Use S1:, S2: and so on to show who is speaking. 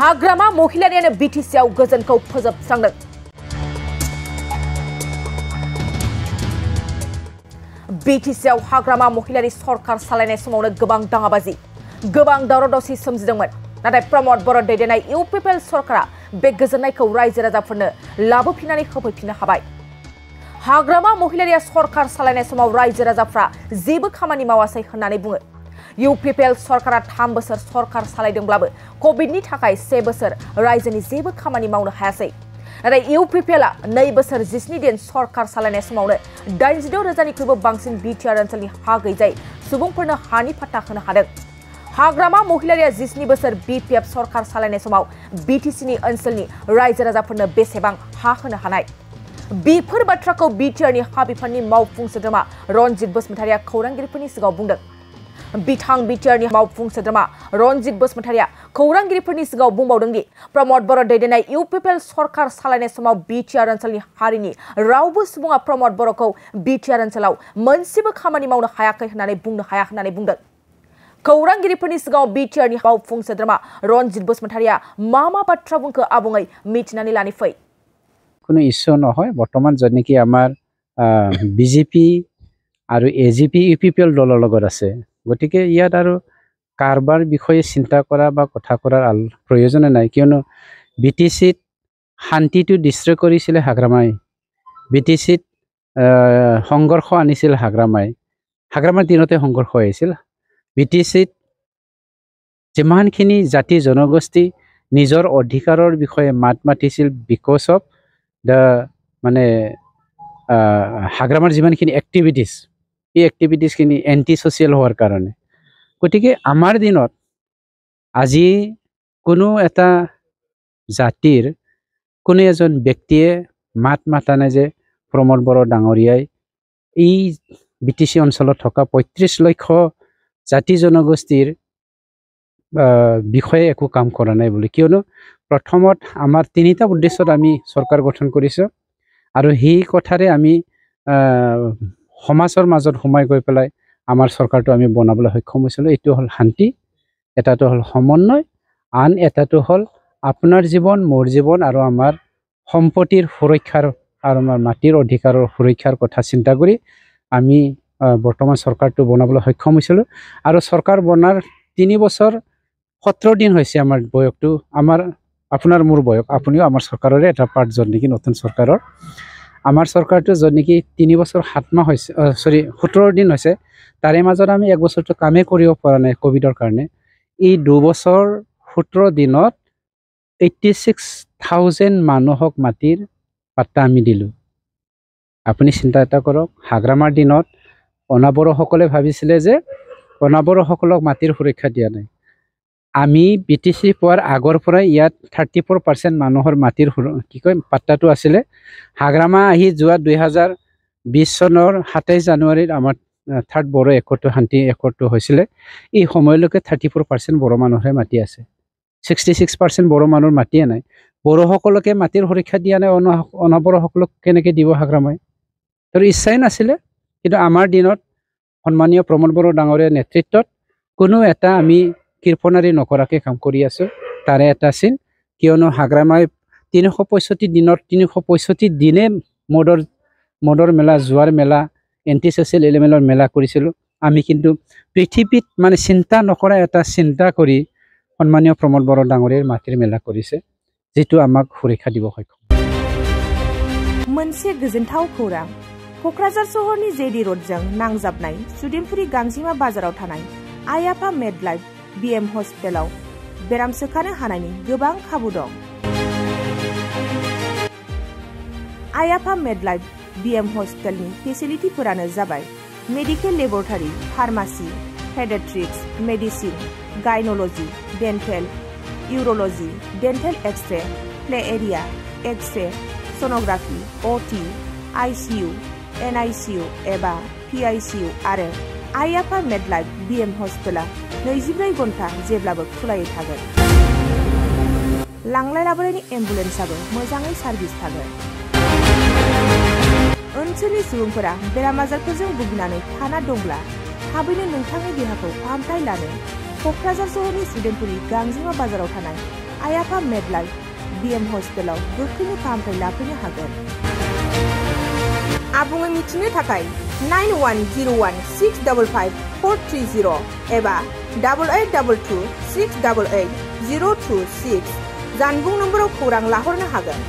S1: हाग्रामा महिलारियानो बिटिसिआव गोजोनखौ फोजोबस्रांदों। बिटिसिआव हाग्रामा महिलारि सरकार सालायनाय समावनो गोबां दाङाबाजि गोबां दावराव-दावसि सोमजिदोंमोन। नाथाय प्रमद बर' दैदेननाय इउपिपिएल सरकारा बे गोजोननायखौ रायजो राजाफोरनो लाबोफिननानै होफैफिननो हाबाय। हाग्रामा महिलारिया सरकार सालायनाय समाव रायजो राजाफ्रा जेबो खामानि मावासै होननानै बुङो। इउपिपिएल सरकारा 3 बोसोर सरकार सालायदोंब्लाबो कोविडनि थाखाय 1 बोसोर रायजोनि जेबो खामानि मावनो हायासै। नाथाय इउपिपिएलआ 2 बोसोर 17 दिन सरकार सालायनाय समावनो 86,000निख्रुइबो बांसिन बिटिआर ओनसोलनि हा गैजायै सुबुंफोरनो हानि फाट्टा होनो हादों। हाग्रामा महिलारिया 17 बोसोर बिपिएफ सरकार सालायनाय समाव बिटिसिनि ओनसोलनि रायजो राजाफोरनो बेसेबां हा होनो हानाय? बेफोर बाथ्राखौ बिटिआरनि हा बिफाननि मावफुं सोद्रोमा रनजित बसुमतारिया खौरांगिरिफोरनि सिगाङाव बुंदों। बिटिआरनि मावफुं सोद्रोमा रनजित बसुमतारिया खौरांगिरिफोरनि सिगाङाव बुंबावदों दि प्रमद बर' दैदेननाय इउपिपिएल सरकार सालायनाय समाव बिटिआर ओनसोलनि हारिनि रावबो सुबुङा प्रमद बर'खौ बिटिआर ओनसोलाव मोनसेबो खामानि मावनो हायाखै होननानै बुंनो हाया होननानै बुंदों। खौरांगिरिफोरनि सिगाङाव बिटिआरनि मावफुं सोद्रोमा रनजित बसुमतारिया मा बाथ्रा बुंखो आबुङै मिथिनानै लानि फै।
S2: কোনো ইস্যু নহয়। বৰ্তমান যত নেকি আমাৰ বিজেপি আৰু এজিপি ইউপিপিএল দলৰ লগত আছে, গতিকে ইয়াত আৰু কাৰবাৰ বিষয়ে চিন্তা কৰা বা কথা কৰাৰ প্ৰয়োজন নাই। কিয়নো বিটিচিত শান্তিটো ডিষ্ট্ৰয় কৰিছিলে হাগ্ৰামাই, বিটিচিত সংঘৰ্ষ আনিছিল হাগ্ৰামাৰ দিনতে সংঘৰ্ষ হৈছিল। বিটিচিত যিমানখিনি জাতি জনগোষ্ঠী নিজৰ অধিকাৰৰ বিষয়ে মাত মাতিছিল বিকজ অফ মানে হাগ্ৰামাৰ যিমানখিনি এক্টিভিটিছ, এই এক্টিভিটিছখিনি এণ্টি ছ'চিয়েল হোৱাৰ কাৰণে। গতিকে আমাৰ দিনত আজি কোনো এটা জাতিৰ কোনো এজন ব্যক্তিয়ে মাত মাতা নাই যে প্ৰমদ বড়ো ডাঙৰীয়াই এই বিটিচি অঞ্চলত থকা 35 লক্ষ জাতি জনগোষ্ঠীৰ বিষয়ে একো কাম কৰা নাই বুলি। কিয়নো প্ৰথমত আমাৰ 3টা উদ্দেশ্যত আমি চৰকাৰ গঠন কৰিছোঁ আৰু সেই কথাৰে আমি সমাজৰ মাজত সোমাই গৈ পেলাই আমাৰ চৰকাৰটো আমি বনাবলৈ সক্ষম হৈছিলোঁ। এইটো হ'ল শান্তি, এটাটো হ'ল সমন্বয়, আন এটাটো হ'ল আপোনাৰ জীৱন মোৰ জীৱন আৰু আমাৰ সম্পত্তিৰ সুৰক্ষাৰ আৰু আমাৰ মাটিৰ অধিকাৰৰ সুৰক্ষাৰ কথা চিন্তা কৰি আমি বৰ্তমান চৰকাৰটো বনাবলৈ সক্ষম হৈছিলোঁ। আৰু চৰকাৰ বনাৰ 3 বছৰ 17 দিন হৈছে আমাৰ বয়সটো, আপোনাৰ মোৰ বয়স, আপুনিও আমাৰ চৰকাৰৰে এটা পাৰ্ট য'ত নেকি নতুন চৰকাৰৰ। আমাৰ চৰকাৰটো য'ত নেকি 3 বছৰ 7 মাহ হৈছে, 17 দিন হৈছে, তাৰে মাজত আমি 1 বছৰটো কামেই কৰিব পৰা নাই কোভিডৰ কাৰণে। এই 2 বছৰ 17 দিনত 86,000 মানুহক মাটিৰ পাট্টা আমি দিলোঁ। আপুনি চিন্তা এটা কৰক, হাগ্ৰামাৰ দিনত অনাবড়োসকলে ভাবিছিলে যে অনাবড়োসকলক মাটিৰ সুৰক্ষা দিয়া নাই। আমি বিটিচি পোৱাৰ আগৰ পৰাই ইয়াত 34% মানুহৰ মাটিৰ পাট্টাটো আছিলে। হাগ্ৰামা আহি যোৱা 2020 চনৰ 27 জানুৱাৰীত আমাৰ 3rd বড়ো একৰটো শান্তি একৰটো হৈছিলে। এই সময়লৈকে 34% বড়ো মানুহৰে মাটি আছে, 66% বড়ো মানুহৰ মাটিয়ে নাই। বড়োসকলকে মাটিৰ সুৰক্ষা দিয়া নাই, অনাবড়োসকলক কেনেকৈ দিব হাগ্ৰামাই? তেওঁৰ ইচ্ছাই নাছিলে। কিন্তু আমাৰ দিনত সন্মানীয় প্ৰমদ বড়ো ডাঙৰীয়াৰ নেতৃত্বত কোনো এটা আমি কৃপণাৰী নকৰাকৈ কাম কৰি আছোঁ। তাৰে এটা চিন, কিয়নো হাগ্ৰামাই 365 দিনৰ 365 দিনে মদৰ মেলা, জোৱাৰ মেলা, এণ্টি ছ'চিয়েল এলিমেণ্টৰ মেলা কৰিছিলোঁ। আমি কিন্তু পৃথিৱীত মানে চিন্তা নকৰা এটা চিন্তা কৰি সন্মানীয় প্ৰমদ বড়ো ডাঙৰীয়াৰ মাটিৰ মেলা কৰিছে, যিটো আমাক সুৰক্ষা দিব সক্ষম।
S1: मोनसे गोजोनथाव खौरां। क'क्राझार सहरनि जेडि र'डजों नांजाबनाय सुदेमपुरि गांजिमा बाजाराव थानाय आइ आफा मेडलाइफ बिएम हस्पिटालाव बेराम सोखानो हानायनि गोबां खाबु दं। आइ आफा मेडलाइफ बिएम हस्पिटालनि फेसिलिटिफोरानो जाबाय medical laboratory, pharmacy, paediatrics, medicine, gynaecology, dental, urology, dental xray, play area, xray, sonography, OT, ICU, NICU एबा पिआइसिइउ आरो आइ आफा मेडलाइफ बिएम हस्पिटाला 24 घन्टा जेब्लाबो खुलायै थागोन। लांलाय लाबोलायनि एम्बुलेन्सआबो मोजाङै सार्भिस थागोन। ओनसोलनि सुबुंफोरा बेराम आजारफोरजों भुगिनानै थाना दंब्ला थाबैनो नोंथांनि देहाखौ फाहामथाय लानो
S3: क'क्राझार सहरनि स्टुडेन्टफोरनि गांजिमा बाजाराव थानाय आयाफा मेडलाइफ BM हस्टेलाव गोख्रैनो फाहामथाय लाफैनो हागोन। आबुङै मिथिनो थाखाय 9101655430 एबा 8822688026 जानबुं नम्बराव खौरां लाहरनो हागोन।